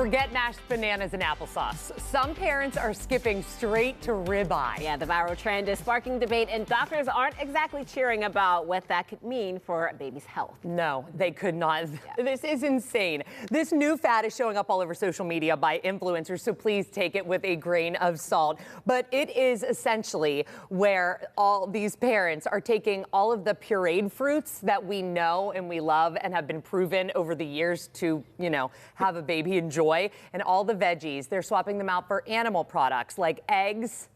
Forget mashed bananas and applesauce. Some parents are skipping straight to ribeye. Yeah, the viral trend is sparking debate, and doctors aren't exactly cheering about what that could mean for a baby's health. No, they could not. Yeah. This is insane. This new fad is showing up all over social media by influencers, so please take it with a grain of salt. But it is essentially where all these parents are taking all of the pureed fruits that we know and we love and have been proven over the years to, have a baby enjoy. And all the veggies, they're swapping them out for animal products like eggs,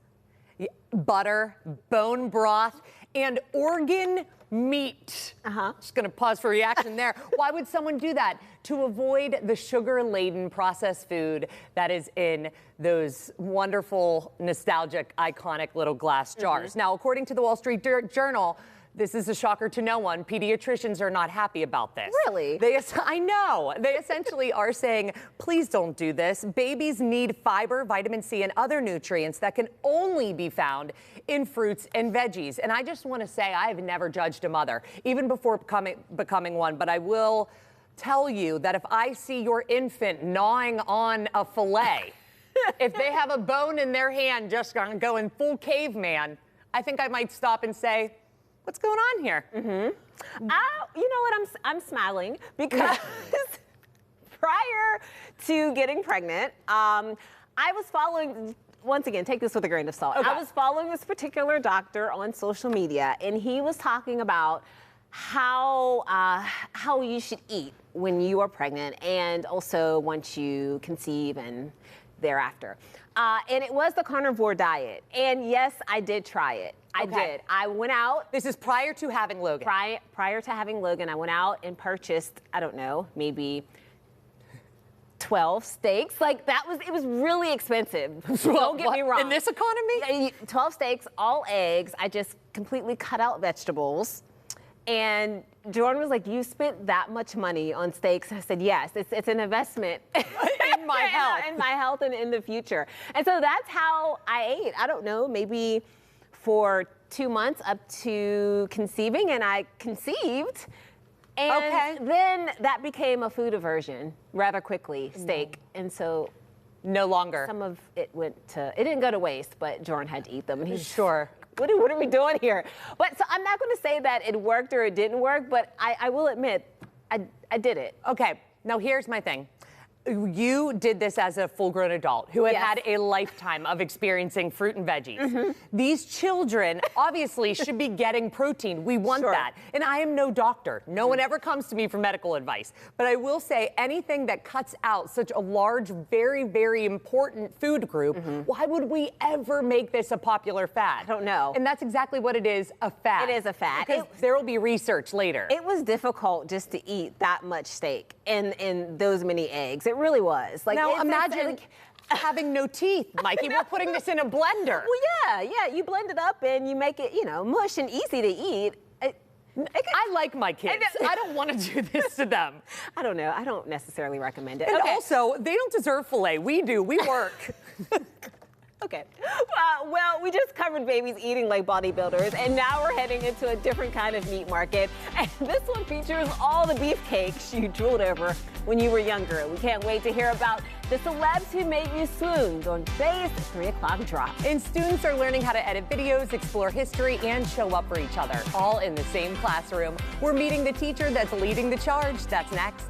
butter, bone broth, and organ meat. Just gonna pause for reaction there. Why would someone do that? To avoid the sugar-laden processed food that is in those wonderful, nostalgic, iconic little glass jars. Now, according to the Wall Street Journal, this is a shocker to no one. Pediatricians are not happy about this. Really? I know. They essentially are saying, please don't do this. Babies need fiber, vitamin C, and other nutrients that can only be found in fruits and veggies. And I just want to say I have never judged a mother, even before becoming one, but I will tell you that if I see your infant gnawing on a fillet, if they have a bone in their hand just going full caveman, I think I might stop and say, what's going on here? You know what? I'm smiling because prior to getting pregnant, I was following. Once again, take this with a grain of salt. Okay. I was following this particular doctor on social media, and he was talking about how you should eat when you are pregnant, and also once you conceive and thereafter. And it was the carnivore diet. And yes, I did try it. I did. I went out. This is prior to having Logan. Prior to having Logan, I went out and purchased, I don't know, maybe 12 steaks. Like it was really expensive. Don't get me wrong. In this economy? 12 steaks, all eggs. I just completely cut out vegetables. And Jordan was like, you spent that much money on steaks? I said, yes, it's an investment. In my health. In my health and in the future. And so that's how I ate. I don't know, maybe for 2 months up to conceiving, and I conceived. And then that became a food aversion rather quickly, steak. And so no longer. Some of it it didn't go to waste, but Jordan had to eat them. And he's sure. What are we doing here? But so I'm not going to say that it worked or it didn't work, but I will admit I did it. Okay, now here's my thing. You did this as a full-grown adult who had had a lifetime of experiencing fruit and veggies. These children obviously should be getting protein. We want that. And I am no doctor. No one ever comes to me for medical advice. But I will say anything that cuts out such a large, very, very important food group, why would we ever make this a popular fad? I don't know. And that's exactly what it is, a fad. It is a fad. Because there will be research later. It was difficult just to eat that much steak and those many eggs. It really was. Like, now imagine having no teeth, Mikey. We're putting this in a blender. Well, yeah. You blend it up and you make it, mush and easy to eat. I like my kids. I don't want to do this to them. I don't know. I don't necessarily recommend it. And also, they don't deserve filet. We do. We work. Okay. Well, we just covered babies eating like bodybuilders, and now we're heading into a different kind of meat market. And this one features all the beefcakes you drooled over when you were younger. We can't wait to hear about the celebs who made you swoon on today's 3 o'clock drop. And students are learning how to edit videos, explore history, and show up for each other, all in the same classroom. We're meeting the teacher that's leading the charge. That's next.